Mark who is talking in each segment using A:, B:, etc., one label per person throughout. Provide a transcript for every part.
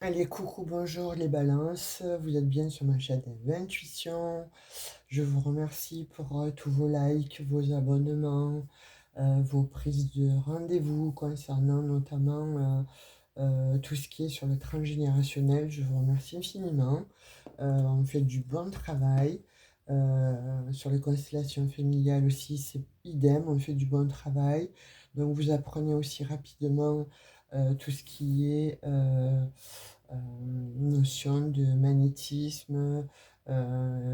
A: Allez, coucou, bonjour les balances, vous êtes bien sur ma chaîne Intuition. Je vous remercie pour tous vos likes, vos abonnements, vos prises de rendez-vous concernant notamment tout ce qui est sur le transgénérationnel. Je vous remercie infiniment. On fait du bon travail. Sur les constellations familiales aussi, c'est idem, on fait du bon travail. Donc vous apprenez aussi rapidement tout ce qui est notion de magnétisme,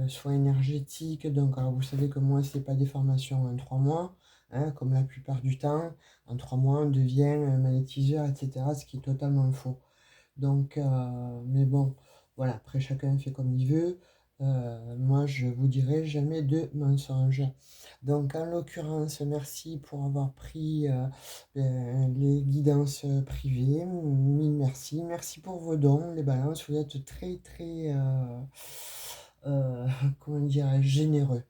A: soins énergétiques. Donc, alors vous savez que moi, c'est pas des formations en 3 mois, hein, comme la plupart du temps. En 3 mois, on devient magnétiseur, etc., ce qui est totalement faux. Donc, mais bon, voilà, après chacun fait comme il veut. Moi, je vous dirai jamais de mensonges. Donc, en l'occurrence, merci pour avoir pris les guidances privées. Mille merci. Merci pour vos dons, les balances. Vous êtes très, très, comment dirais-je, généreux.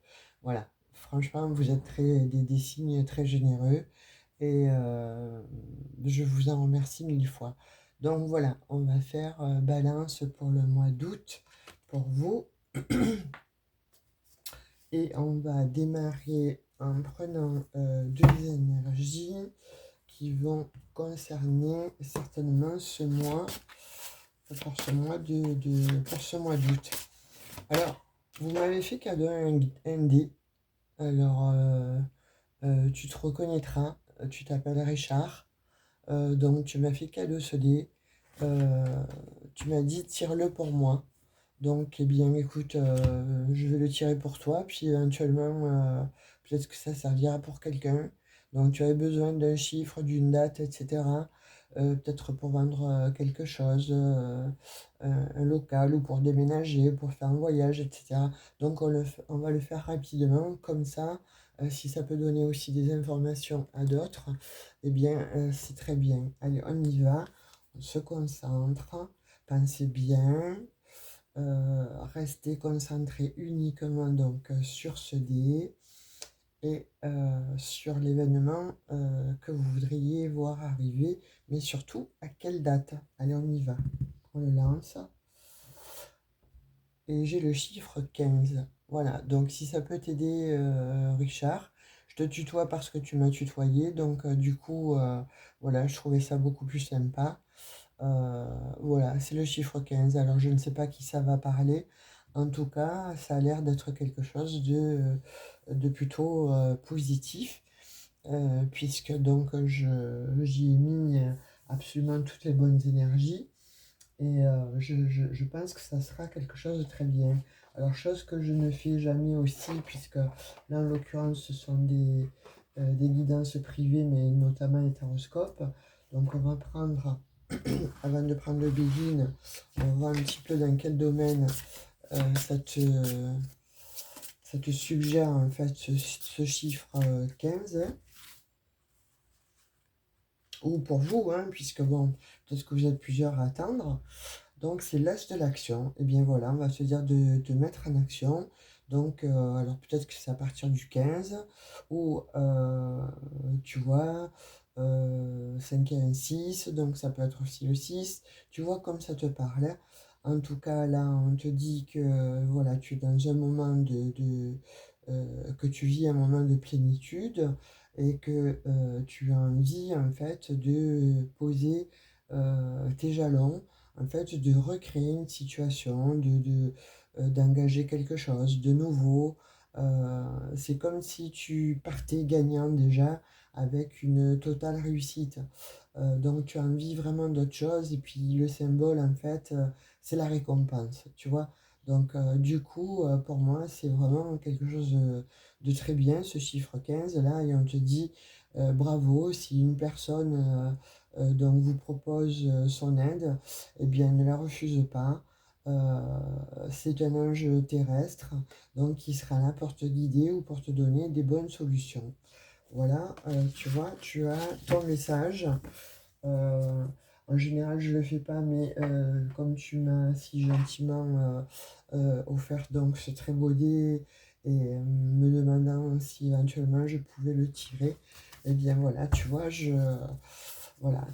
A: Voilà. Franchement, vous êtes des signes très généreux. Et je vous en remercie 1000 fois. Donc voilà, on va faire balance pour le mois d'août pour vous. Et on va démarrer en prenant deux énergies qui vont concerner certainement ce mois, pour ce mois d'août. Alors, vous m'avez fait cadeau un dé. Alors, tu te reconnaîtras, tu t'appelles Richard. Donc tu m'as fait cadeau ce dé. Euh, Tu m'as dit tire-le pour moi. Donc eh bien écoute, je vais le tirer pour toi, puis éventuellement peut-être que ça servira pour quelqu'un. Donc tu avais besoin d'un chiffre, d'une date, etc. Peut-être pour vendre quelque chose, un local ou pour déménager, pour faire un voyage, etc. Donc on va le faire rapidement, comme ça, si ça peut donner aussi des informations à d'autres, eh bien c'est très bien. Allez, on y va, on se concentre, pensez bien. Restez concentré uniquement donc sur ce dé et sur l'événement que vous voudriez voir arriver, mais surtout à quelle date. Allez, on y va. On le lance. Et j'ai le chiffre 15. Voilà, donc si ça peut t'aider, Richard, je te tutoie parce que tu m'as tutoyé, donc du coup, voilà, je trouvais ça beaucoup plus sympa. Voilà, c'est le chiffre 15. Alors, je ne sais pas qui ça va parler. En tout cas, ça a l'air d'être quelque chose de plutôt positif, puisque donc j'y ai mis absolument toutes les bonnes énergies. Et je pense que ça sera quelque chose de très bien. Alors, chose que je ne fais jamais aussi, puisque là, en l'occurrence, ce sont des guidances privées, mais notamment les taroscopes. Donc, on va prendre, avant de prendre le begin, on va voir un petit peu dans quel domaine ça te suggère en fait ce chiffre 15. Ou pour vous, hein, puisque bon, peut-être que vous êtes plusieurs à attendre. Donc c'est l'as de l'action. Et bien voilà, on va se dire de te mettre en action. Donc alors peut-être que c'est à partir du 15 ou tu vois 5 et un 6, donc ça peut être aussi le 6. Tu vois comme ça te parle. En tout cas là on te dit que voilà, tu es dans un moment que tu vis un moment de plénitude et que tu as envie en fait de poser tes jalons, en fait, de recréer une situation, d'engager quelque chose de nouveau. C'est comme si tu partais gagnant déjà avec une totale réussite. Donc tu as envie vraiment d'autre chose et puis le symbole, en fait, c'est la récompense, tu vois. Donc du coup, pour moi, c'est vraiment quelque chose de très bien, ce chiffre 15 là, et on te dit bravo si une personne donc vous propose son aide, eh bien ne la refuse pas. Euh, c'est un ange terrestre, donc qui sera là pour te guider ou pour te donner des bonnes solutions. Voilà, tu vois, tu as ton message. Euh, En général, je le fais pas, mais comme tu m'as si gentiment offert donc ce très beau dé et me demandant si éventuellement je pouvais le tirer, eh bien voilà, tu vois, voilà,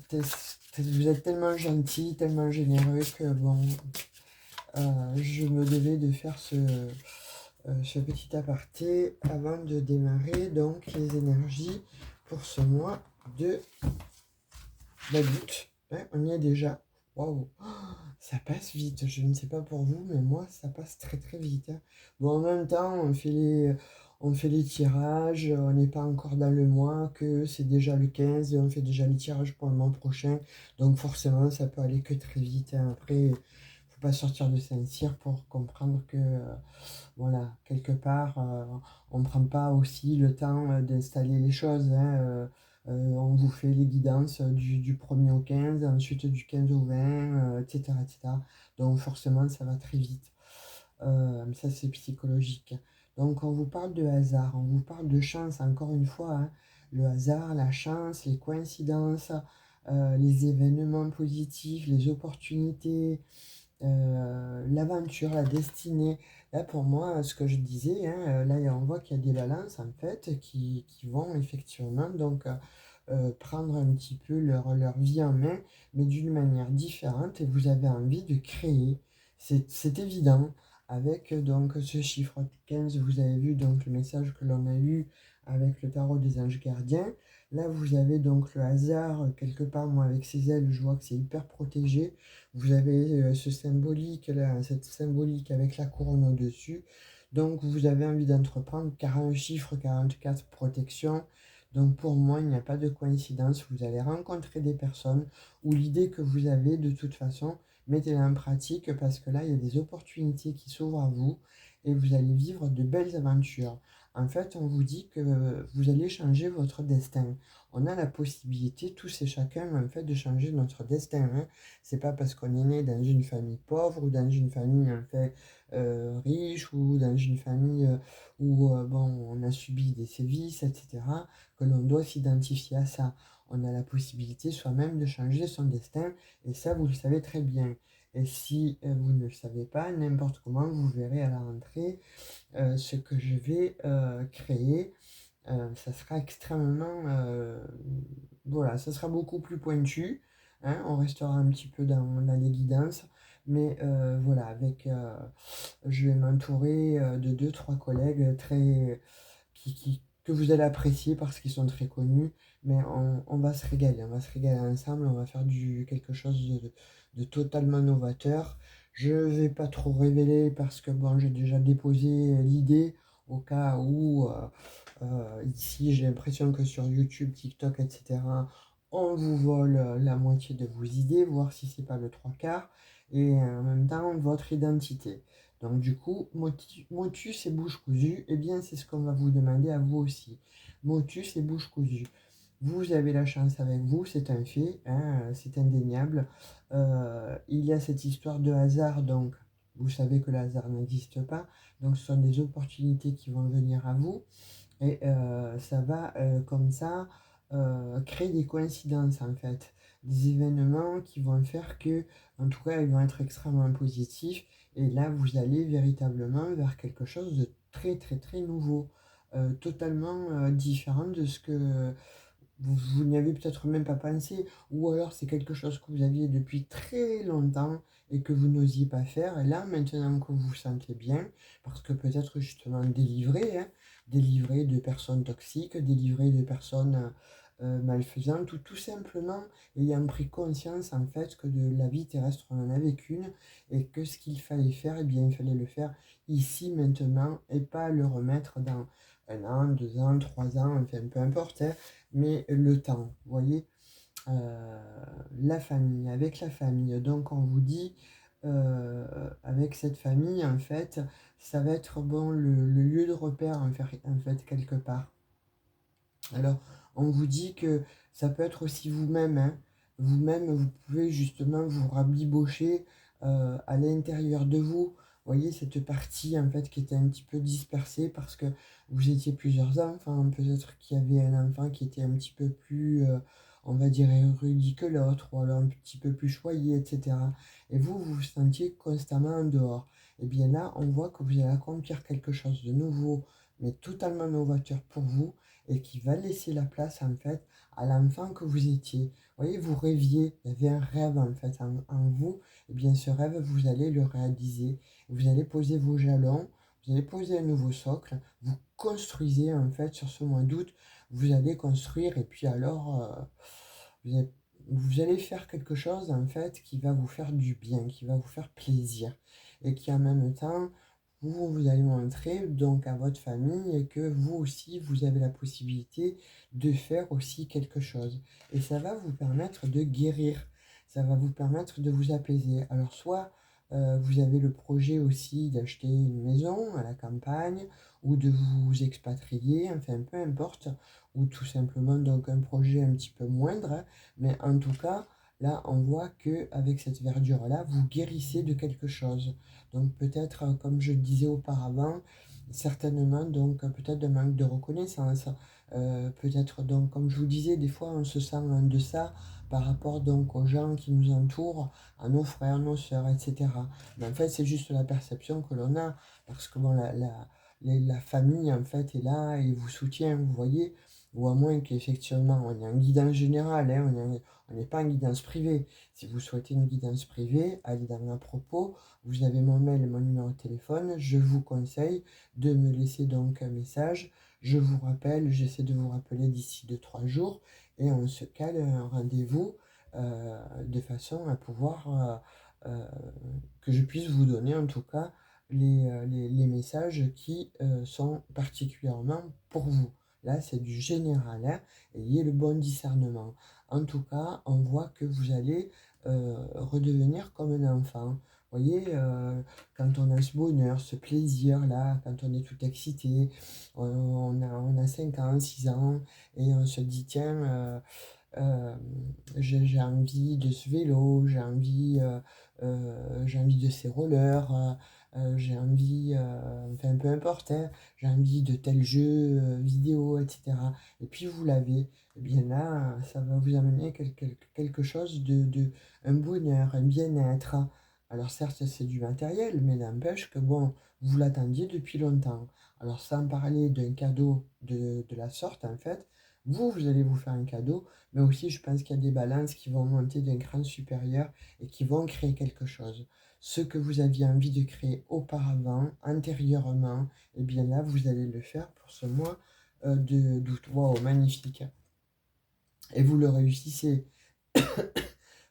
A: vous êtes tellement gentil, tellement généreux que bon, je me devais de faire ce petit aparté avant de démarrer donc les énergies pour ce mois de d'août. Hein, on y est déjà. Waouh, ça passe vite. Je ne sais pas pour vous, mais moi, ça passe très très vite. Hein. Bon, en même temps, on fait les tirages. On n'est pas encore dans le mois, que c'est déjà le 15 et on fait déjà les tirages pour le mois prochain. Donc forcément, ça peut aller que très vite. Hein. Après, faut pas sortir de Saint-Cyr pour comprendre que voilà, quelque part, on ne prend pas aussi le temps d'installer les choses. Hein, on vous fait les guidances du 1er au 15, ensuite du 15 au 20, etc., etc. Donc forcément, ça va très vite. Ça, c'est psychologique. Donc on vous parle de hasard, on vous parle de chance, encore une fois. Hein. Le hasard, la chance, les coïncidences, les événements positifs, les opportunités, l'aventure, la destinée. Là, pour moi, ce que je disais, hein, là, on voit qu'il y a des balances, en fait, qui vont effectivement donc prendre un petit peu leur vie en main, mais d'une manière différente, et vous avez envie de créer. C'est évident. Avec donc ce chiffre 15, vous avez vu donc le message que l'on a eu avec le tarot des anges gardiens. Là, vous avez donc le hasard, quelque part, moi, avec ses ailes, je vois que c'est hyper protégé. Vous avez ce symbolique là, cette symbolique avec la couronne au-dessus. Donc vous avez envie d'entreprendre car un chiffre 44 protection. Donc pour moi, il n'y a pas de coïncidence. Vous allez rencontrer des personnes où l'idée que vous avez de toute façon, mettez-la en pratique parce que là, il y a des opportunités qui s'ouvrent à vous et vous allez vivre de belles aventures. En fait, on vous dit que vous allez changer votre destin. On a la possibilité, tous et chacun, en fait, de changer notre destin. Hein. C'est pas parce qu'on est né dans une famille pauvre ou dans une famille en fait riche ou dans une famille où bon, on a subi des sévices, etc., que l'on doit s'identifier à ça. On a la possibilité soi-même de changer son destin et ça, vous le savez très bien. Et si vous ne le savez pas, n'importe comment, vous verrez à la rentrée ce que je vais créer. Ça sera extrêmement voilà, ça sera beaucoup plus pointu. Hein, on restera un petit peu dans les guidances, mais voilà, je vais m'entourer de deux, trois collègues que vous allez apprécier parce qu'ils sont très connus, mais on va se régaler, on va se régaler ensemble, on va faire quelque chose de totalement novateur. Je ne vais pas trop révéler parce que bon, j'ai déjà déposé l'idée au cas où ici j'ai l'impression que sur YouTube, TikTok, etc., on vous vole la moitié de vos idées, voir si c'est pas le trois quarts, et en même temps votre identité. Donc du coup, motus et bouche cousue, eh bien c'est ce qu'on va vous demander à vous aussi. Motus et bouche cousue. Vous avez la chance avec vous, c'est un fait, hein, c'est indéniable. Il y a cette histoire de hasard, donc vous savez que le hasard n'existe pas. Donc ce sont des opportunités qui vont venir à vous. Et ça va comme ça créer des coïncidences en fait, des événements qui vont faire que, en tout cas, ils vont être extrêmement positifs. Et là, vous allez véritablement vers quelque chose de très très très nouveau, totalement différent de ce que vous n'y avez peut-être même pas pensé, ou alors c'est quelque chose que vous aviez depuis très longtemps et que vous n'osiez pas faire, et là maintenant que vous vous sentez bien, parce que peut-être justement délivré, hein, délivré de personnes toxiques, délivré de personnes malfaisantes, ou tout simplement ayant pris conscience en fait que de la vie terrestre on n'en avait qu'une, et que ce qu'il fallait faire, eh bien il fallait le faire ici, maintenant, et pas le remettre dans un an, 2 ans, 3 ans, enfin peu importe, hein, mais le temps, vous voyez, la famille, avec la famille. Donc on vous dit, avec cette famille, en fait, ça va être bon le lieu de repère, en fait, quelque part. Alors, on vous dit que ça peut être aussi vous-même, hein. Vous-même, vous pouvez justement vous rabibocher à l'intérieur de vous. Vous voyez, cette partie, en fait, qui était un petit peu dispersée parce que vous étiez plusieurs enfants. Peut-être qu'il y avait un enfant qui était un petit peu plus, on va dire, érudit que l'autre, ou alors un petit peu plus choyé, etc. Et vous, vous vous sentiez constamment en dehors. Et bien là, on voit que vous allez accomplir quelque chose de nouveau, mais totalement novateur pour vous et qui va laisser la place en fait à l'enfant que vous étiez. Vous voyez, vous rêviez, il y avait un rêve en fait en vous, et bien ce rêve, vous allez le réaliser. Vous allez poser vos jalons, vous allez poser un nouveau socle, vous construisez en fait sur ce mois d'août, vous allez construire, et puis alors, vous allez, vous allez faire quelque chose en fait qui va vous faire du bien, qui va vous faire plaisir, et qui en même temps, vous allez montrer donc à votre famille que vous aussi, vous avez la possibilité de faire aussi quelque chose. Et ça va vous permettre de guérir, ça va vous permettre de vous apaiser. Alors soit vous avez le projet aussi d'acheter une maison à la campagne ou de vous expatrier, enfin peu importe, ou tout simplement donc un projet un petit peu moindre, hein. Mais en tout cas, là on voit que avec cette verdure-là, vous guérissez de quelque chose. Donc peut-être, comme je disais auparavant, certainement donc peut-être de manque de reconnaissance. Peut-être donc, comme je vous disais, des fois on se sent en deçà par rapport donc aux gens qui nous entourent, à nos frères, nos sœurs, etc. Mais en fait, c'est juste la perception que l'on a, parce que bon, la famille en fait est là et vous soutient, vous voyez, ou à moins qu'effectivement on ait un guidance général, hein, on n'est pas en guidance privée. Si vous souhaitez une guidance privée, allez dans ma propos, vous avez mon mail et mon numéro de téléphone, je vous conseille de me laisser donc un message. Je vous rappelle, j'essaie de vous rappeler d'ici 2 3 jours et on se cale un rendez-vous de façon à pouvoir que je puisse vous donner en tout cas les messages qui sont particulièrement pour vous. Là, c'est du général, hein, ayez le bon discernement. En tout cas, on voit que vous allez redevenir comme un enfant. Vous voyez, quand on a ce bonheur, ce plaisir-là, quand on est tout excité, on a 5 ans, 6 ans, et on se dit, tiens, euh, j'ai envie de ce vélo, j'ai envie de ces rollers, j'ai envie, enfin peu importe, hein, j'ai envie de tel jeu vidéo, etc. Et puis vous l'avez, et bien là, ça va vous amener quelque chose un bonheur, un bien-être. Alors certes, c'est du matériel, mais n'empêche que bon, vous l'attendiez depuis longtemps. Alors sans parler d'un cadeau de la sorte, en fait, vous allez vous faire un cadeau, mais aussi je pense qu'il y a des balances qui vont monter d'un cran supérieur et qui vont créer quelque chose. Ce que vous aviez envie de créer auparavant, antérieurement, et bien là, vous allez le faire pour ce mois d'août. Waouh, magnifique. Et vous le réussissez.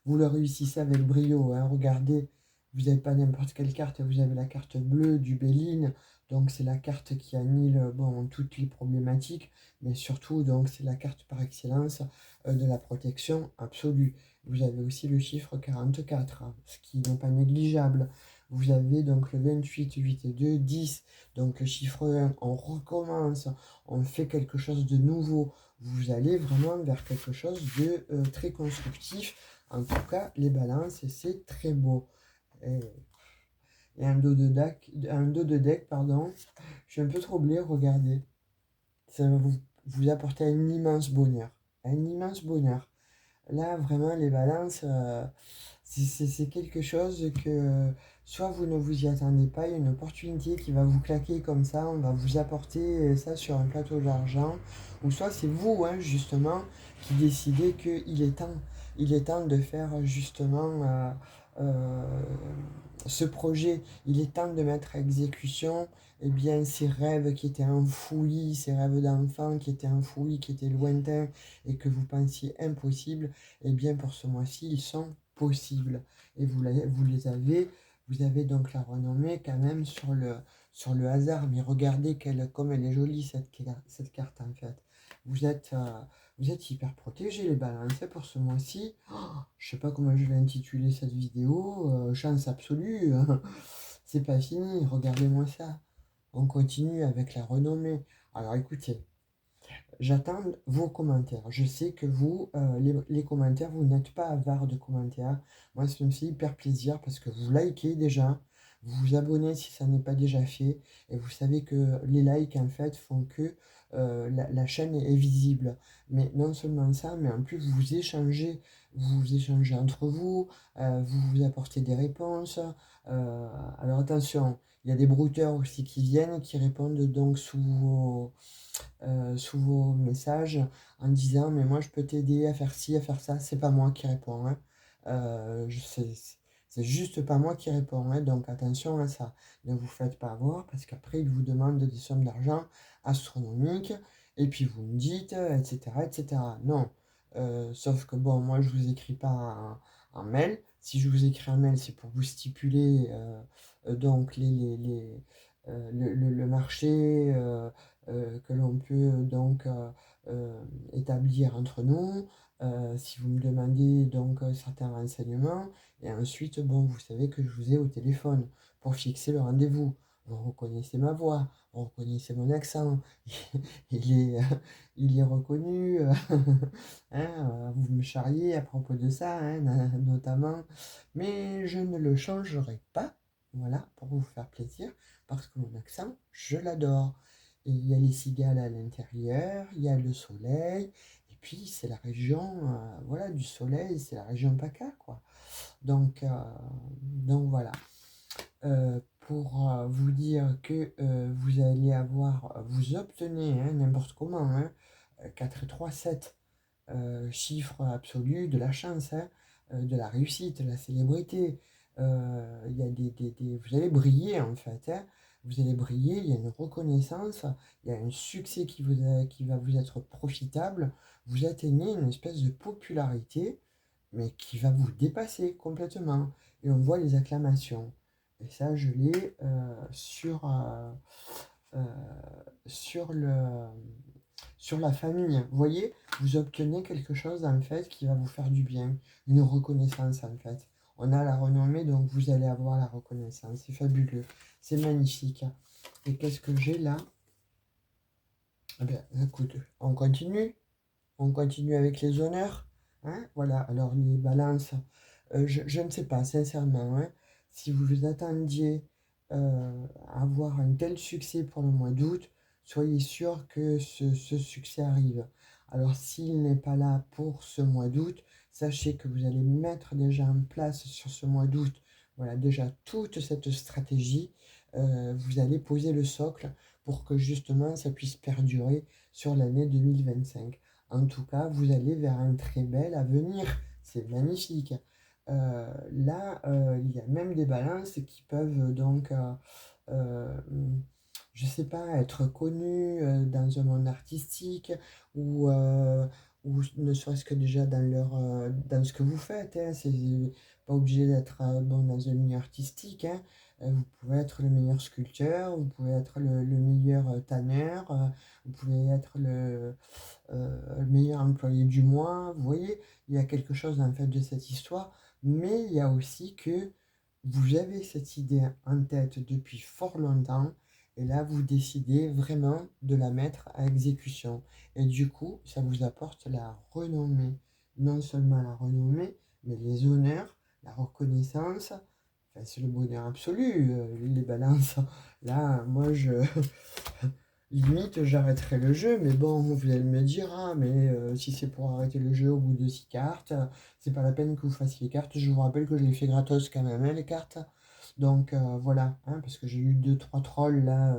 A: Vous le réussissez avec brio, hein. Regardez, vous n'avez pas n'importe quelle carte, vous avez la carte bleue du Béline, donc c'est la carte qui annule bon, toutes les problématiques, mais surtout donc c'est la carte par excellence de la protection absolue. Vous avez aussi le chiffre 44, hein, ce qui n'est pas négligeable. Vous avez donc le 28, 8 et 2, 10, donc le chiffre 1, on recommence, on fait quelque chose de nouveau. Vous allez vraiment vers quelque chose de très constructif. En tout cas, les balances, c'est très beau. Et, et un dos de deck, pardon. Je suis un peu troublé, regardez. Ça va vous apporter un immense bonheur. Un immense bonheur. Là, vraiment, les balances, c'est quelque chose que soit vous ne vous y attendez pas, il y a une opportunité qui va vous claquer comme ça, on va vous apporter ça sur un plateau d'argent, ou soit c'est vous, hein, justement, qui décidez il est temps de faire justement euh, ce projet, il est temps de mettre à exécution eh bien, ces rêves qui étaient enfouis, ces rêves d'enfant qui étaient enfouis, qui étaient lointains et que vous pensiez impossibles, eh bien pour ce mois-ci, ils sont possibles. Et vous avez donc la renommée quand même sur le hasard. Mais regardez comme elle est jolie cette carte en fait. Vous êtes, euh, vous êtes hyper protégés les balances hein, pour ce mois-ci. Oh, je sais pas comment je vais intituler cette vidéo. Chance absolue. C'est pas fini, regardez-moi ça. On continue avec la renommée. Alors écoutez. J'attends vos commentaires. Je sais que vous, les commentaires, vous n'êtes pas avare de commentaires. Moi, ça me fait hyper plaisir parce que vous likez déjà, vous vous abonnez si ça n'est pas déjà fait. Et vous savez que les likes, en fait, font que la chaîne est visible. Mais non seulement ça, mais en plus vous échangez entre vous, vous vous apportez des réponses. Alors attention, il y a des brouteurs aussi qui viennent, qui répondent donc sous vos messages en disant mais moi je peux t'aider à faire ci, à faire ça. C'est pas moi qui réponds, hein. C'est juste pas moi qui réponds, hein. Donc attention à ça. Ne vous faites pas avoir parce qu'après ils vous demandent des sommes d'argent astronomiques et puis vous me dites, etc., etc. Non. Sauf que bon, moi je vous écris pas un mail. Si je vous écris un mail, c'est pour vous stipuler donc le marché que l'on peut donc établir entre nous. Si vous me demandez donc certains renseignements, et ensuite, bon, vous savez que je vous ai au téléphone pour fixer le rendez-vous. Vous reconnaissez ma voix, vous reconnaissez mon accent, il est, il est reconnu. Hein, vous me charriez à propos de ça, hein, notamment, mais je ne le changerai pas, voilà, pour vous faire plaisir, parce que mon accent, je l'adore. Et il y a les cigales à l'intérieur, il y a le soleil, et puis c'est la région, voilà, du soleil, c'est la région PACA, quoi. Donc, euh, donc voilà. Pour vous dire que vous allez avoir, vous obtenez, hein, n'importe comment, hein, 4 et 3, 7 chiffre absolu de la chance, hein, de la réussite, de la célébrité. Il y a vous allez briller en fait, hein. Vous allez briller, il y a une reconnaissance, il y a un succès qui va vous être profitable. Vous atteignez une espèce de popularité, mais qui va vous dépasser complètement. Et on voit les acclamations. Et ça, je l'ai euh, sur sur la famille. Vous voyez, vous obtenez quelque chose en fait qui va vous faire du bien, une reconnaissance en fait. On a la renommée, donc vous allez avoir la reconnaissance. C'est fabuleux, c'est magnifique. Et qu'est-ce que j'ai là? Eh bien, écoute, on continue avec les honneurs. Hein, voilà, alors les balances, je ne sais pas, sincèrement, hein, si vous vous attendiez à avoir un tel succès pour le mois d'août, soyez sûr que ce succès arrive. Alors s'il n'est pas là pour ce mois d'août, sachez que vous allez mettre déjà en place sur ce mois d'août, voilà, déjà toute cette stratégie, vous allez poser le socle pour que justement ça puisse perdurer sur l'année 2025. En tout cas, vous allez vers un très bel avenir. C'est magnifique. Là, il y a même des balances qui peuvent donc, euh, je sais pas, être connues dans un monde artistique ou ne serait-ce que déjà dans dans ce que vous faites, hein. C'est pas obligé d'être bon, dans un milieu artistique, hein. Vous pouvez être le meilleur sculpteur, vous pouvez être le meilleur tanneur, vous pouvez être le meilleur employé du mois. Vous voyez, il y a quelque chose en fait de cette histoire, mais il y a aussi que vous avez cette idée en tête depuis fort longtemps, et là vous décidez vraiment de la mettre à exécution. Et du coup, ça vous apporte la renommée. Non seulement la renommée, mais les honneurs, la reconnaissance. Enfin, c'est le bonheur absolu, les balances. Là, moi, limite, j'arrêterai le jeu, mais bon, vous allez me dire, ah, mais si c'est pour arrêter le jeu au bout de 6 cartes, c'est pas la peine que vous fassiez les cartes. Je vous rappelle que je les fais gratos quand même, hein, les cartes. Donc voilà, hein, parce que j'ai eu deux trois trolls là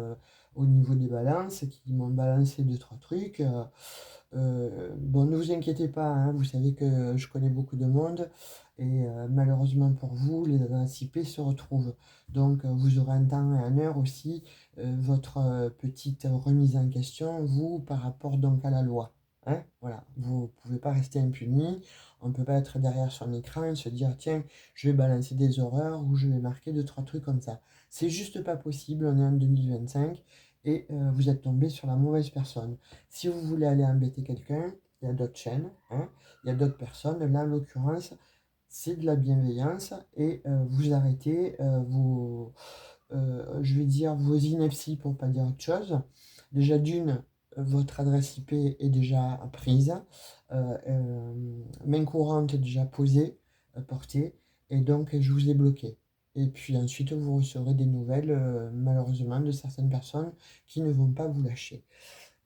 A: au niveau des balances qui m'ont balancé deux trois trucs. Bon, ne vous inquiétez pas, hein, vous savez que je connais beaucoup de monde et malheureusement pour vous, les adresses IP se retrouvent. Donc vous aurez un temps et un heure aussi votre petite remise en question, vous, par rapport donc à la loi. Hein, voilà, vous ne pouvez pas rester impuni, on ne peut pas être derrière son écran et se dire tiens, je vais balancer des horreurs ou je vais marquer deux, trois trucs comme ça. C'est juste pas possible, on est en 2025 et vous êtes tombé sur la mauvaise personne. Si vous voulez aller embêter quelqu'un, il y a d'autres chaînes, hein, il y a d'autres personnes. Là, en l'occurrence, c'est de la bienveillance et vous arrêtez je vais dire, vos inepties pour pas dire autre chose. Déjà d'une, votre adresse IP est déjà prise, main courante est déjà posée, portée, et donc je vous ai bloqué. Et puis ensuite, vous recevrez des nouvelles, malheureusement, de certaines personnes qui ne vont pas vous lâcher.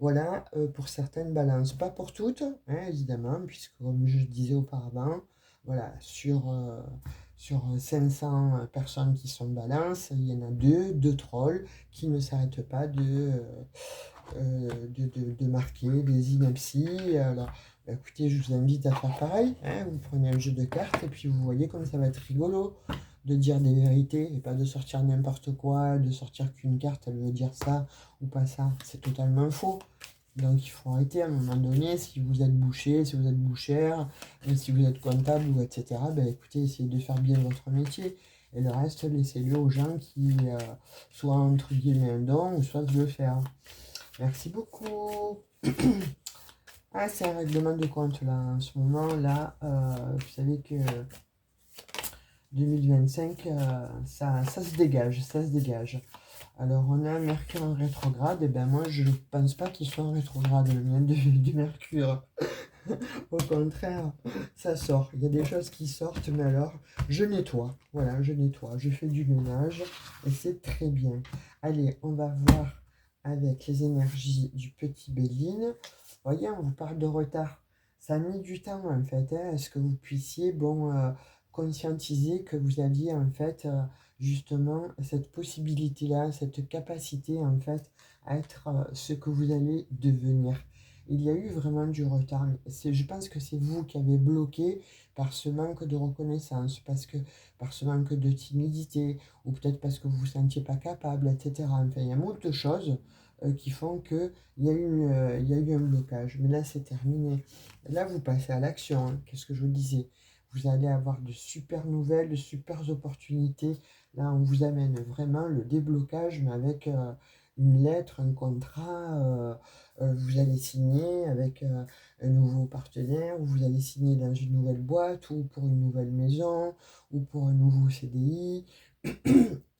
A: Voilà, pour certaines balances. Pas pour toutes, hein, évidemment, puisque comme je disais auparavant, voilà, sur 500 personnes qui sont balance, il y en a deux trolls qui ne s'arrêtent pas de marquer des inepties. Alors, bah, écoutez, je vous invite à faire pareil, hein, vous prenez un jeu de cartes et puis vous voyez comme ça va être rigolo de dire des vérités et pas de sortir n'importe quoi, de sortir qu'une carte, elle veut dire ça ou pas ça. C'est totalement faux. Donc il faut arrêter à un moment donné, si vous êtes boucher, si vous êtes bouchère, si vous êtes comptable ou etc., ben écoutez, essayez de faire bien votre métier. Et le reste, laissez-le aux gens qui soit entre guillemets un don ou soit le faire. Merci beaucoup. Ah, c'est un règlement de compte là. En ce moment là, vous savez que 2025, ça se dégage, ça se dégage. Alors, on a un Mercure en rétrograde, et ben moi, je ne pense pas qu'il soit en rétrograde, le mien du Mercure. Au contraire, ça sort. Il y a des choses qui sortent, mais alors, je nettoie. Voilà, je nettoie. Je fais du ménage, et c'est très bien. Allez, on va voir avec les énergies du petit Béline. Voyez, on vous parle de retard. Ça a mis du temps, en fait, hein, à ce que vous puissiez, bon, conscientiser que vous aviez, en fait, justement, cette possibilité-là, cette capacité, en fait, à être ce que vous allez devenir. Il y a eu vraiment du retard. Je pense que c'est vous qui avez bloqué par ce manque de reconnaissance, par ce manque de timidité, ou peut-être parce que vous vous sentiez pas capable, etc. Enfin, il y a beaucoup de choses qui font que il y a eu un blocage. Mais là, c'est terminé. Là, vous passez à l'action, hein. Qu'est-ce que je vous disais? Vous allez avoir de super nouvelles, de super opportunités. Là, on vous amène vraiment le déblocage, mais avec une lettre, un contrat. Vous allez signer avec un nouveau partenaire, ou vous allez signer dans une nouvelle boîte, ou pour une nouvelle maison, ou pour un nouveau CDI,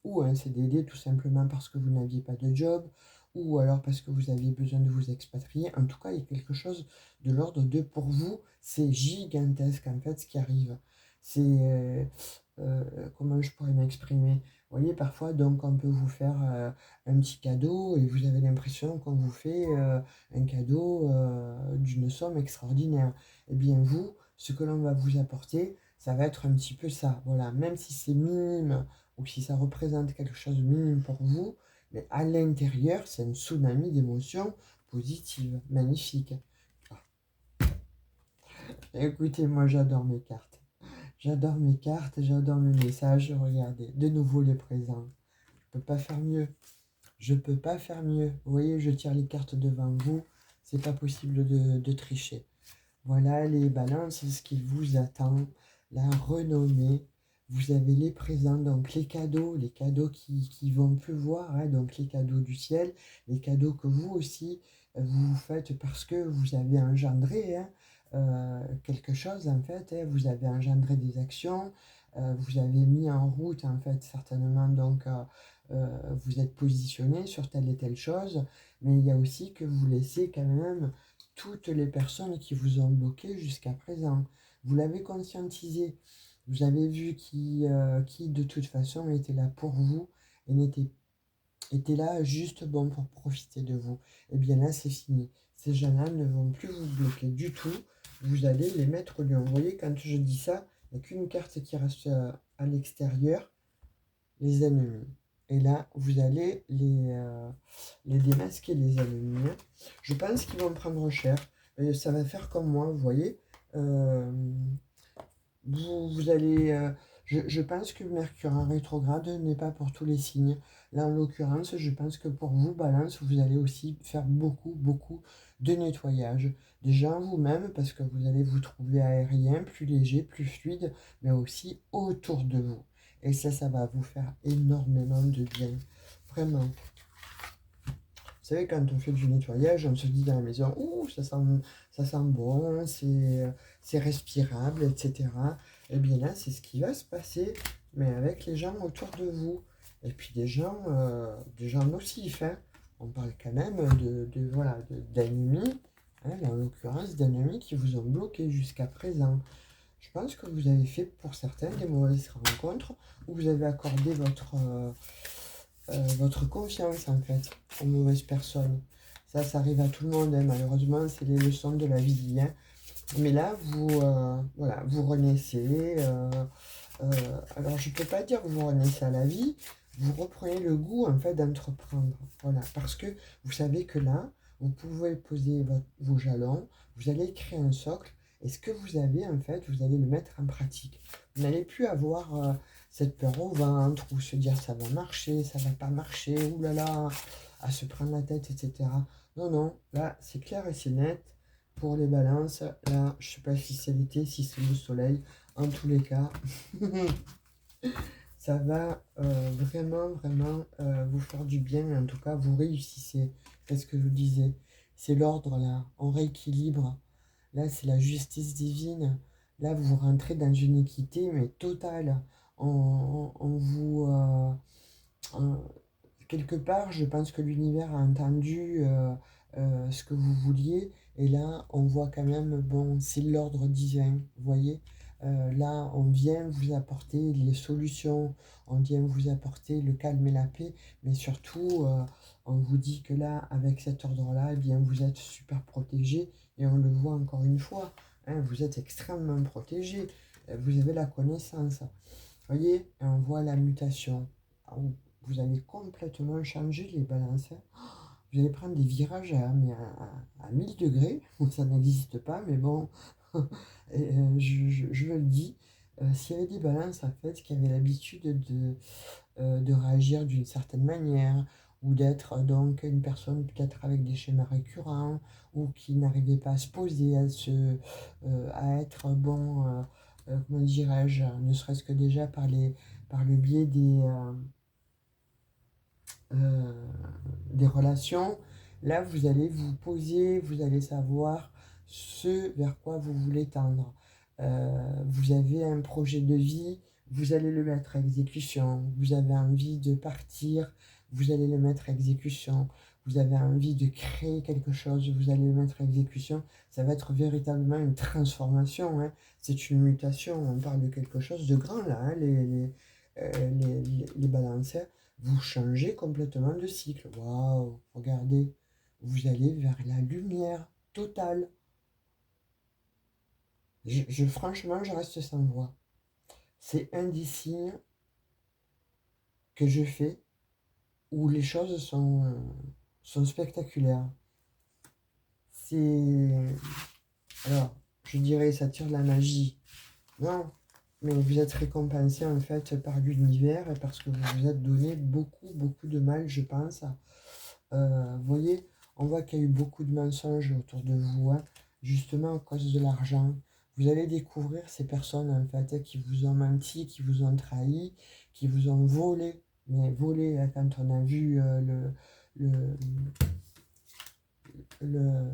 A: ou un CDD tout simplement parce que vous n'aviez pas de job, ou alors parce que vous aviez besoin de vous expatrier. En tout cas, il y a quelque chose de l'ordre de pour vous, c'est gigantesque en fait ce qui arrive. C'est comment je pourrais m'exprimer? Vous voyez, parfois, donc, on peut vous faire un petit cadeau et vous avez l'impression qu'on vous fait un cadeau d'une somme extraordinaire. Eh bien, vous, ce que l'on va vous apporter, ça va être un petit peu ça. Voilà, même si c'est minime ou si ça représente quelque chose de minime pour vous, mais à l'intérieur, c'est un tsunami d'émotions positives, magnifiques. Écoutez, moi j'adore mes cartes. J'adore mes cartes, j'adore mes messages. Regardez, de nouveau les présents. Je peux pas faire mieux. Je peux pas faire mieux. Vous voyez, je tire les cartes devant vous. C'est pas possible de tricher. Voilà les balances, c'est ce qui vous attend. La renommée. Vous avez les présents, donc les cadeaux qui vont pleuvoir, hein, donc les cadeaux du ciel, les cadeaux que vous aussi vous faites parce que vous avez engendré, hein, quelque chose en fait, hein, vous avez engendré des actions, vous avez mis en route en fait certainement, donc vous êtes positionné sur telle et telle chose, mais il y a aussi que vous laissez quand même toutes les personnes qui vous ont bloqué jusqu'à présent. Vous l'avez conscientisé. Vous avez vu qui de toute façon était là pour vous et était là juste bon pour profiter de vous. Et bien là, c'est fini. Ces gens-là ne vont plus vous bloquer du tout. Vous allez les mettre au lion. Vous voyez, quand je dis ça, il n'y a qu'une carte qui reste à l'extérieur, les ennemis. Et là, vous allez les démasquer, les ennemis. Je pense qu'ils vont prendre cher. Ça va faire comme moi, vous voyez. Euh, vous allez. Je pense que Mercure en rétrograde n'est pas pour tous les signes. Là, en l'occurrence, je pense que pour vous, Balance, vous allez aussi faire beaucoup, beaucoup de nettoyage. Déjà en vous-même, parce que vous allez vous trouver aérien, plus léger, plus fluide, mais aussi autour de vous. Et ça va vous faire énormément de bien. Vraiment. Vous savez, quand on fait du nettoyage, on se dit dans la maison, ouh, ça sent bon, c'est respirable, etc. Et bien là, c'est ce qui va se passer, mais avec les gens autour de vous. Et puis des gens nocifs, hein. On parle quand même voilà, d'ennemis, hein, en l'occurrence d'ennemis qui vous ont bloqué jusqu'à présent. Je pense que vous avez fait pour certains des mauvaises rencontres où vous avez accordé votre confiance en fait aux mauvaises personnes. Ça arrive à tout le monde, hein, malheureusement, c'est les leçons de la vie, hein. Mais là, voilà, vous renaissez. Euh, alors, je ne peux pas dire que vous renaissez à la vie, vous reprenez le goût, en fait, d'entreprendre. Voilà, parce que vous savez que là, vous pouvez poser vos jalons, vous allez créer un socle, et ce que vous avez, en fait, vous allez le mettre en pratique. Vous n'allez plus avoir cette peur au ventre, ou se dire ça va marcher, ça va pas marcher, oulala, à se prendre la tête, etc. Non, non, là, c'est clair et c'est net. Pour les balances, là, je sais pas si c'est l'été, si c'est le soleil. En tous les cas, ça va vraiment, vraiment vous faire du bien. En tout cas, vous réussissez. C'est ce que je vous disais. C'est l'ordre là. On rééquilibre. Là, c'est la justice divine. Là, vous rentrez dans une équité, mais totale. On vous, en- quelque part, je pense que l'univers a entendu ce que vous vouliez. Et là, on voit quand même, bon, c'est l'ordre divin, vous voyez. Là, on vient vous apporter les solutions, on vient vous apporter le calme et la paix, mais surtout, on vous dit que là, avec cet ordre-là, eh bien, vous êtes super protégé, et on le voit encore une fois, hein, vous êtes extrêmement protégé, vous avez la connaissance. Vous voyez, et on voit la mutation. Vous allez complètement changer les balances, hein. Vous allez prendre des virages à 1000 degrés, ça n'existe pas, mais bon, je le dis, s'il y avait des balances en fait qui avaient l'habitude de réagir d'une certaine manière, ou d'être donc une personne peut-être avec des schémas récurrents, ou qui n'arrivait pas à se poser, à être bon, comment dirais-je, ne serait-ce que déjà par le biais euh, des relations. Là, vous allez vous poser, vous allez savoir ce vers quoi vous voulez tendre. Vous avez un projet de vie, vous allez le mettre à exécution. Vous avez envie de partir, vous allez le mettre à exécution. Vous avez envie de créer quelque chose, vous allez le mettre à exécution. Ça va être véritablement une transformation, hein. C'est une mutation. On parle de quelque chose de grand là, hein, les balanciers. Vous changez complètement de cycle. Waouh, regardez, vous allez vers la lumière totale. Franchement, je reste sans voix. C'est un des signes que je fais où les choses sont spectaculaires. C'est... Alors, je dirais, ça tire de la magie. Non, mais vous êtes récompensé en fait par l'univers et parce que vous vous êtes donné beaucoup, beaucoup de mal, je pense. Vous voyez, on voit qu'il y a eu beaucoup de mensonges autour de vous, hein, justement à cause de l'argent. Vous allez découvrir ces personnes en fait qui vous ont menti, qui vous ont trahi, qui vous ont volé. Mais volé, hein, quand on a vu le, le,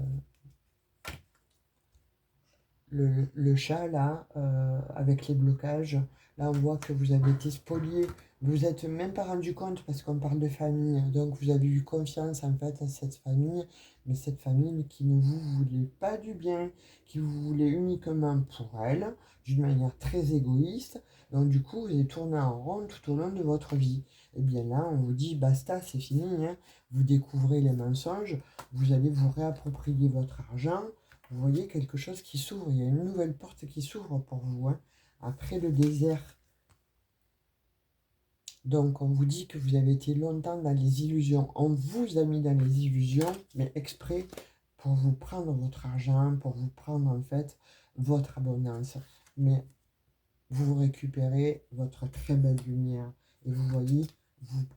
A: le chat là, avec les blocages, là on voit que vous avez été spolié. Vous n'êtes même pas rendu compte parce qu'on parle de famille. Donc vous avez eu confiance en fait à cette famille, mais cette famille qui ne vous voulait pas du bien, qui vous voulait uniquement pour elle, d'une manière très égoïste. Donc du coup vous allez tourner en rond tout au long de votre vie. Et bien là on vous dit basta, c'est fini, hein. Vous découvrez les mensonges, vous allez vous réapproprier votre argent. Vous voyez quelque chose qui s'ouvre, il y a une nouvelle porte qui s'ouvre pour vous, hein, après le désert. Donc on vous dit que vous avez été longtemps dans les illusions. On vous a mis dans les illusions, mais exprès pour vous prendre votre argent, pour vous prendre en fait votre abondance. Mais vous récupérez votre très belle lumière. Et vous voyez,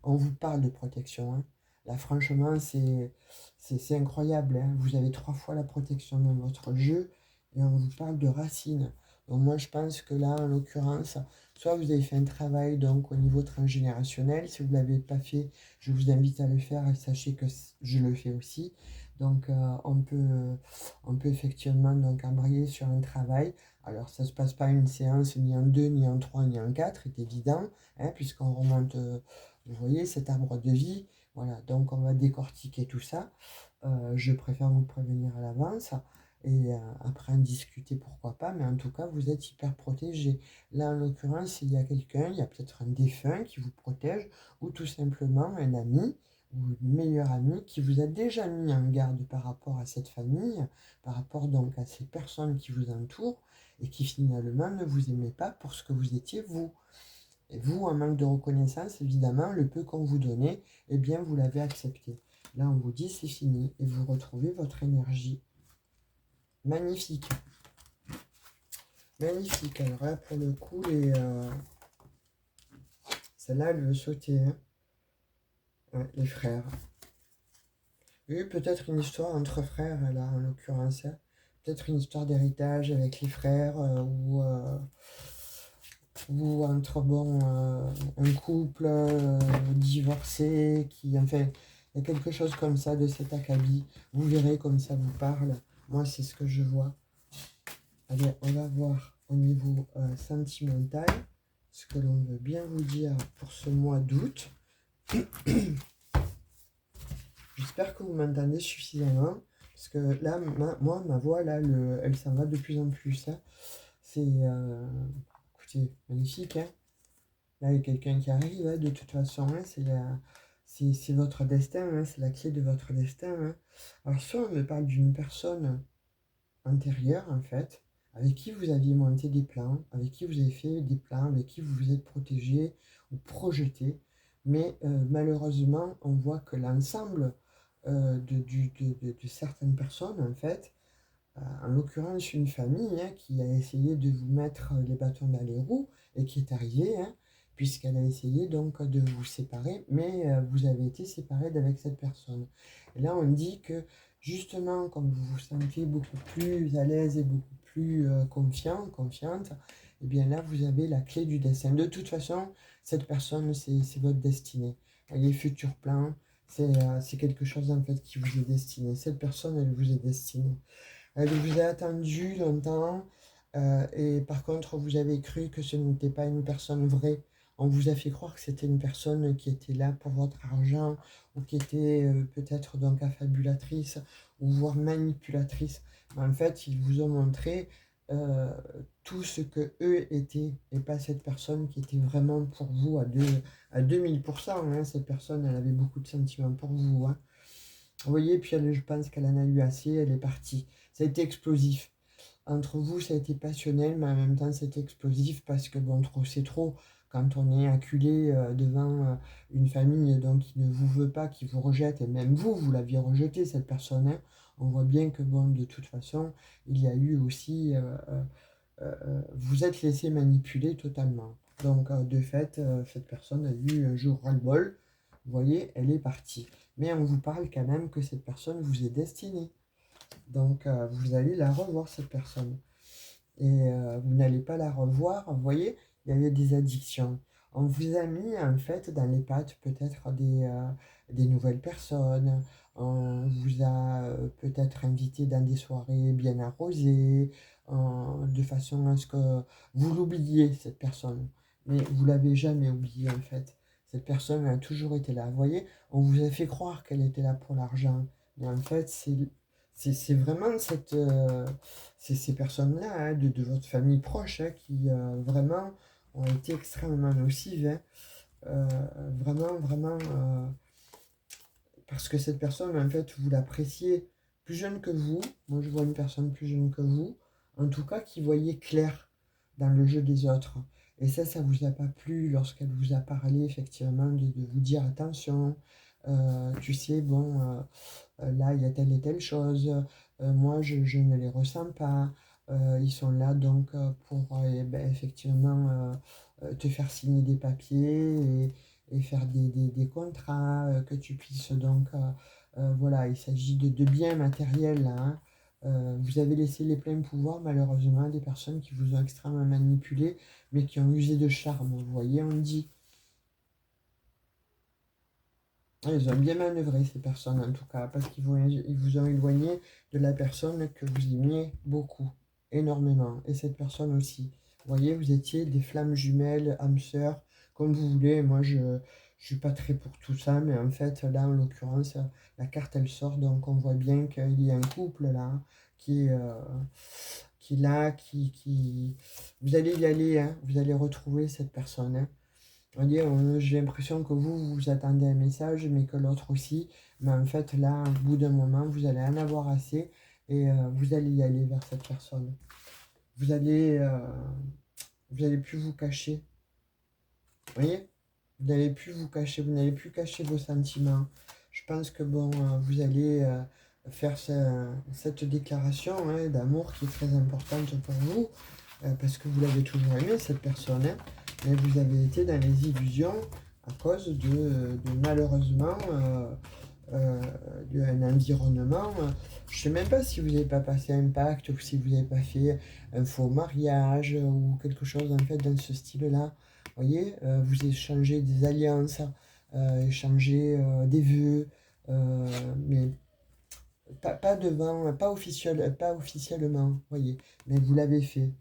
A: on vous parle de protection, hein. Là, franchement, c'est incroyable, hein. Vous avez 3 fois la protection dans votre jeu et on vous parle de racines. Donc moi, je pense que là, en l'occurrence, soit vous avez fait un travail donc au niveau transgénérationnel. Si vous ne l'avez pas fait, je vous invite à le faire et sachez que je le fais aussi. Donc, on peut effectivement donc embrayer sur un travail. Alors, ça ne se passe pas une séance, ni en deux, ni en trois, ni en quatre, c'est évident, hein, puisqu'on remonte, vous voyez, cet arbre de vie. Voilà, donc on va décortiquer tout ça. Je préfère vous prévenir à l'avance et après en discuter, pourquoi pas, mais en tout cas, vous êtes hyper protégé. Là, en l'occurrence, il y a quelqu'un, il y a peut-être un défunt qui vous protège, ou tout simplement un ami, ou une meilleure amie qui vous a déjà mis en garde par rapport à cette famille, par rapport donc à ces personnes qui vous entourent et qui finalement ne vous aimaient pas pour ce que vous étiez vous. Et vous, en manque de reconnaissance, évidemment, le peu qu'on vous donnait, eh bien, vous l'avez accepté. Là, on vous dit c'est fini et vous retrouvez votre énergie. Magnifique. Magnifique. Alors là, pour le coup, celle-là, elle veut sauter. Hein. Ouais, les frères. Oui, peut-être une histoire entre frères, là, en l'occurrence. Hein. Peut-être une histoire d'héritage avec les frères ou entre bon, un couple divorcé qui, enfin, il y a quelque chose comme ça de cet acabit. Vous verrez comme ça vous parle. Moi, c'est ce que je vois. Allez, on va voir au niveau sentimental ce que l'on veut bien vous dire pour ce mois d'août. J'espère que vous m'entendez suffisamment. Parce que là, ma voix, là, elle s'en va de plus en plus. Hein. C'est, écoutez, magnifique. Hein. Là, il y a quelqu'un qui arrive, hein, de toute façon. Hein, c'est votre destin. Hein, c'est la clé de votre destin. Hein. Alors, soit on me parle d'une personne antérieure, en fait, avec qui vous aviez monté des plans, avec qui vous avez fait des plans, avec qui vous vous êtes protégé ou projeté. Mais malheureusement, on voit que l'ensemble de certaines personnes, en fait, en l'occurrence une famille hein, qui a essayé de vous mettre les bâtons dans les roues et qui est arrivée, hein, puisqu'elle a essayé donc de vous séparer, mais vous avez été séparés d'avec cette personne. Et là, on dit que justement, comme vous vous sentez beaucoup plus à l'aise et beaucoup plus confiante, et bien là, vous avez la clé du destin. De toute façon, cette personne, c'est votre destinée. Les futurs plans, c'est quelque chose en fait qui vous est destiné. Cette personne, elle vous est destinée. Elle vous a attendu longtemps et par contre vous avez cru que ce n'était pas une personne vraie. On vous a fait croire que c'était une personne qui était là pour votre argent ou qui était peut-être donc affabulatrice ou voire manipulatrice. Mais en fait, ils vous ont montré euh, tout ce que eux étaient et pas cette personne qui était vraiment pour vous à 2000%. Hein. Cette personne, elle avait beaucoup de sentiments pour vous. Hein. Vous voyez, puis je pense qu'elle en a eu assez, elle est partie. Ça a été explosif. Entre vous, ça a été passionnel, mais en même temps, c'était explosif parce que, bon, trop, c'est trop. Quand on est acculé devant une famille donc, qui ne vous veut pas, qui vous rejette, et même vous, vous l'aviez rejeté, cette personne, hein, on voit bien que, bon, de toute façon, il y a eu aussi... vous êtes laissé manipuler totalement. Donc, de fait, cette personne a eu un jour ras-le-bol. Vous voyez, elle est partie. Mais on vous parle quand même que cette personne vous est destinée. Donc, vous allez la revoir, cette personne. Et vous n'allez pas la revoir. Vous voyez, il y avait des addictions. On vous a mis, en fait, dans les pattes peut-être des nouvelles personnes. On vous a peut-être invité dans des soirées bien arrosées, de façon à ce que vous l'oubliez, cette personne. Mais vous l'avez jamais oubliée, en fait. Cette personne a toujours été là. Vous voyez, on vous a fait croire qu'elle était là pour l'argent. Mais en fait, c'est vraiment ces personnes-là, hein, de votre famille proche, hein, qui vraiment ont été extrêmement nocives. Hein. Euh, vraiment, parce que cette personne, en fait, vous l'appréciez plus jeune que vous. Moi, je vois une personne plus jeune que vous, en tout cas, qui voyait clair dans le jeu des autres. Et ça vous a pas plu lorsqu'elle vous a parlé, effectivement, de vous dire attention, tu sais, bon, là, il y a telle et telle chose, moi, je ne les ressens pas. Ils sont là donc pour ben, effectivement te faire signer des papiers et faire des contrats, que tu puisses donc, voilà, il s'agit de biens matériels là. Hein. Vous avez laissé les pleins pouvoirs malheureusement à des personnes qui vous ont extrêmement manipulé, mais qui ont usé de charme. Vous voyez, on dit. Ah, ils ont bien manœuvré ces personnes en tout cas, parce ils vous ont éloigné de la personne que vous aimiez beaucoup, énormément, et cette personne aussi. Vous voyez, vous étiez des flammes jumelles, âmes sœurs, comme vous voulez. Moi, je ne suis pas très pour tout ça, mais en fait, là, en l'occurrence, la carte, elle sort, donc on voit bien qu'il y a un couple là, qui, euh, qui là, qui... Vous allez y aller, hein, vous allez retrouver cette personne. Hein. Vous voyez, j'ai l'impression que vous attendez un message, mais que l'autre aussi. Mais en fait, là, au bout d'un moment, vous allez en avoir assez et vous allez y aller vers cette personne. Vous allez, vous allez plus vous cacher. Vous voyez? Vous n'allez plus vous cacher, vous n'allez plus cacher vos sentiments. Je pense que bon, vous allez faire cette déclaration hein, d'amour qui est très importante pour vous, parce que vous l'avez toujours aimé, cette personne, hein, mais vous avez été dans les illusions à cause de malheureusement euh, d'un environnement. Je ne sais même pas si vous n'avez pas passé un pacte ou si vous n'avez pas fait un faux mariage ou quelque chose en fait dans ce style-là. Vous voyez, vous échangez des alliances, échangez des vœux, mais pas devant, pas officiellement, vous voyez, mais vous l'avez fait.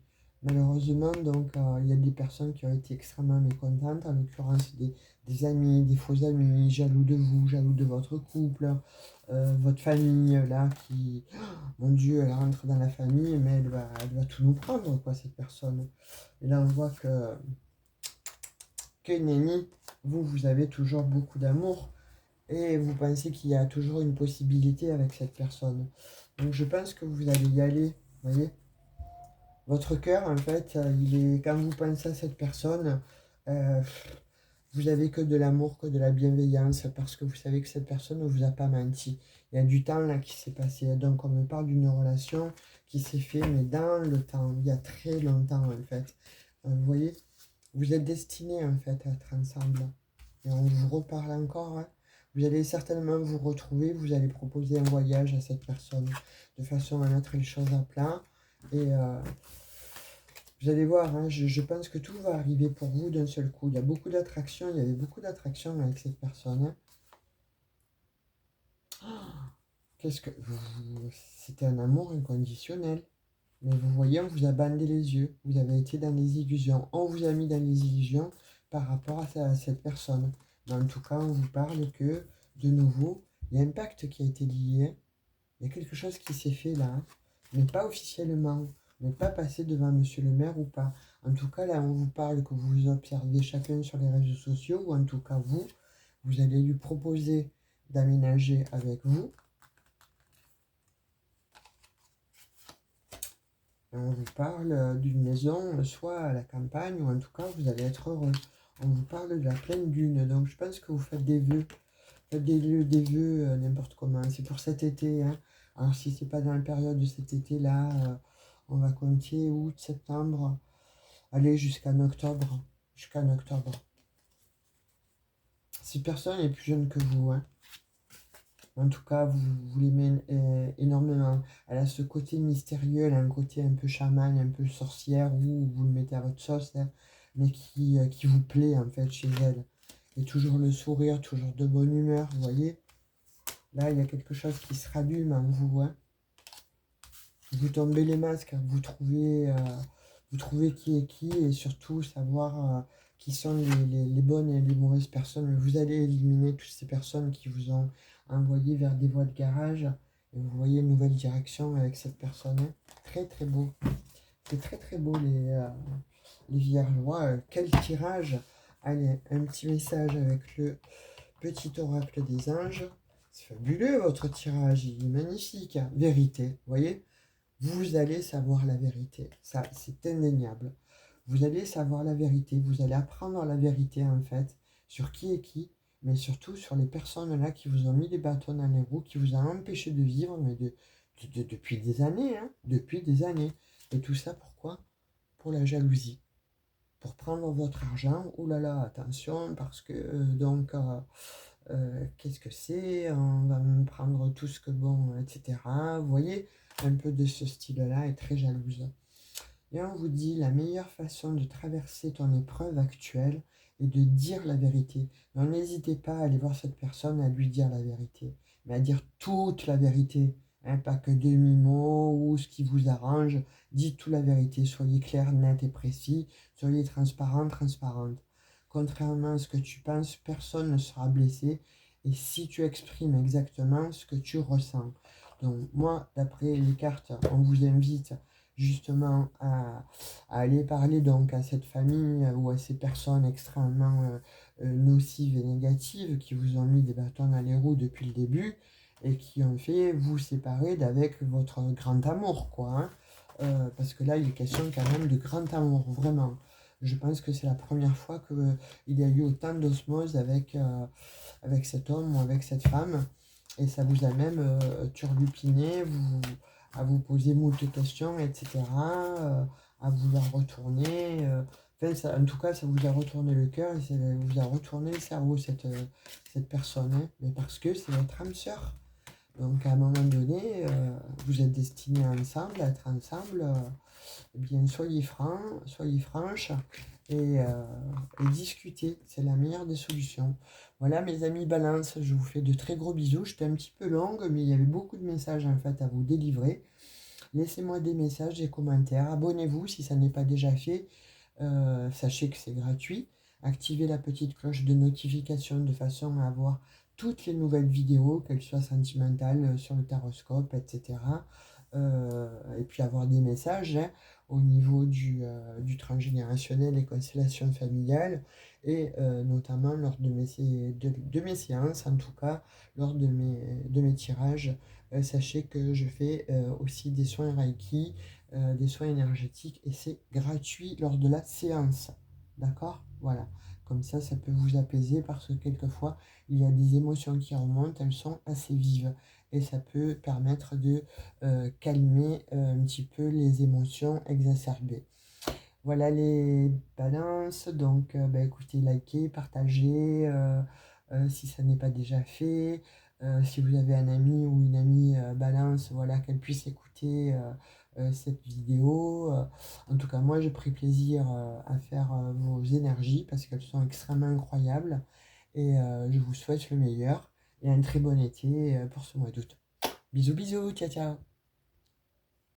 A: Malheureusement, donc, il y a des personnes qui ont été extrêmement mécontentes, en l'occurrence des amis, des faux amis, jaloux de vous, jaloux de votre couple, votre famille, là, qui, mon Dieu, elle rentre dans la famille, mais elle va tout nous prendre, quoi, cette personne. Et là, on voit que nenni, vous avez toujours beaucoup d'amour et vous pensez qu'il y a toujours une possibilité avec cette personne. Donc je pense que vous allez y aller, vous voyez. Votre cœur, en fait, il est, quand vous pensez à cette personne, euh, vous avez que de l'amour, que de la bienveillance, parce que vous savez que cette personne ne vous a pas menti. Il y a du temps là qui s'est passé. Donc on me parle d'une relation qui s'est faite, mais dans le temps, il y a très longtemps en fait. Vous voyez, vous êtes destinés en fait à être ensemble. Et on vous reparle encore, hein. Vous allez certainement vous retrouver, vous allez proposer un voyage à cette personne de façon à mettre les choses à plat. Et vous allez voir, hein, je pense que tout va arriver pour vous d'un seul coup. Il y a beaucoup d'attractions, il y avait beaucoup d'attractions avec cette personne, hein. Qu'est-ce que... C'était un amour inconditionnel. Mais vous voyez, on vous a bandé les yeux. Vous avez été dans les illusions. On vous a mis dans les illusions par rapport à cette personne. Mais en tout cas, on vous parle que, de nouveau, il y a un pacte qui a été lié. Il y a quelque chose qui s'est fait là, hein, mais pas officiellement. Mais pas passé devant monsieur le maire ou pas. En tout cas, là, on vous parle que vous vous observez chacun sur les réseaux sociaux, ou en tout cas, vous allez lui proposer d'aménager avec vous. On vous parle d'une maison, soit à la campagne, ou en tout cas, vous allez être heureux. On vous parle de la pleine lune, donc je pense que vous faites des vœux. Faites des vœux n'importe comment. C'est pour cet été, hein. Alors si c'est pas dans la période de cet été-là, on va compter août, septembre, aller jusqu'en octobre. Jusqu'en octobre. Cette personne est plus jeune que vous, hein. En tout cas, vous l'aimez énormément. Elle a ce côté mystérieux, elle a un côté un peu chaman, un peu sorcière, où vous le mettez à votre sauce, hein, mais qui vous plaît en fait chez elle. Et toujours le sourire, toujours de bonne humeur, vous voyez. Là, il y a quelque chose qui se rallume en vous, hein. Vous tombez les masques, vous trouvez qui est qui, et surtout savoir qui sont les bonnes et les mauvaises personnes. Vous allez éliminer toutes ces personnes qui vous ont envoyé vers des voies de garage, et vous voyez une nouvelle direction avec cette personne, hein. Très très beau. C'est très très beau les vierges. Quel tirage! Allez, un petit message avec le petit oracle des anges. C'est fabuleux votre tirage, il est magnifique, hein. Vérité, vous voyez? Vous allez savoir la vérité. Ça, c'est indéniable. Vous allez savoir la vérité. Vous allez apprendre la vérité, en fait, sur qui est qui, mais surtout sur les personnes là qui vous ont mis des bâtons dans les roues, qui vous ont empêché de vivre, mais depuis des années, hein, depuis des années. Et tout ça, pourquoi? Pour la jalousie. Pour prendre votre argent. Ouh là là, attention, parce que, qu'est-ce que c'est? On va me prendre tout ce que bon, etc. Vous voyez, un peu de ce style-là est très jalouse. Et on vous dit la meilleure façon de traverser ton épreuve actuelle est de dire la vérité. Donc n'hésitez pas à aller voir cette personne, à lui dire la vérité, mais à dire toute la vérité, hein, pas que demi-mot ou ce qui vous arrange. Dites toute la vérité, soyez clair, net et précis, soyez transparent, transparente. Contrairement à ce que tu penses, personne ne sera blessé, et si tu exprimes exactement ce que tu ressens. Donc moi, d'après les cartes, on vous invite justement à aller parler donc à cette famille ou à ces personnes extrêmement nocives et négatives qui vous ont mis des bâtons dans les roues depuis le début et qui ont fait vous séparer d'avec votre grand amour, quoi, hein. Parce que là, il est question quand même de grand amour, vraiment. Je pense que c'est la première fois qu'il y a eu autant d'osmose avec cet homme ou avec cette femme. Et ça vous a même turlupiné, à vous poser moult questions, etc. À vouloir retourner. Enfin, en tout cas, ça vous a retourné le cœur et ça vous a retourné le cerveau, cette personne, hein. Mais parce que c'est votre âme sœur. Donc à un moment donné, vous êtes destinés ensemble, à être ensemble. Eh bien, soyez francs, soyez franches et discutez. C'est la meilleure des solutions. Voilà, mes amis Balance, je vous fais de très gros bisous. J'étais un petit peu longue, mais il y avait beaucoup de messages en fait à vous délivrer. Laissez-moi des messages, des commentaires. Abonnez-vous si ça n'est pas déjà fait. Sachez que c'est gratuit. Activez la petite cloche de notification de façon à avoir toutes les nouvelles vidéos, qu'elles soient sentimentales sur le taroscope, etc. Et puis avoir des messages, hein, au niveau du transgénérationnel et constellations familiales, et notamment lors de mes séances, en tout cas lors de mes tirages. Sachez que je fais aussi des soins Reiki, des soins énergétiques, et c'est gratuit lors de la séance. D'accord? Voilà. Comme ça peut vous apaiser parce que quelquefois, il y a des émotions qui remontent, elles sont assez vives. Et ça peut permettre de calmer un petit peu les émotions exacerbées. Voilà les balances. Donc, bah, écoutez, likez, partagez si ça n'est pas déjà fait. Si vous avez un ami ou une amie balance, voilà, qu'elle puisse écouter cette vidéo. En tout cas, moi, j'ai pris plaisir à faire vos énergies parce qu'elles sont extrêmement incroyables. Et je vous souhaite le meilleur et un très bon été pour ce mois d'août. Bisous, bisous, ciao, ciao.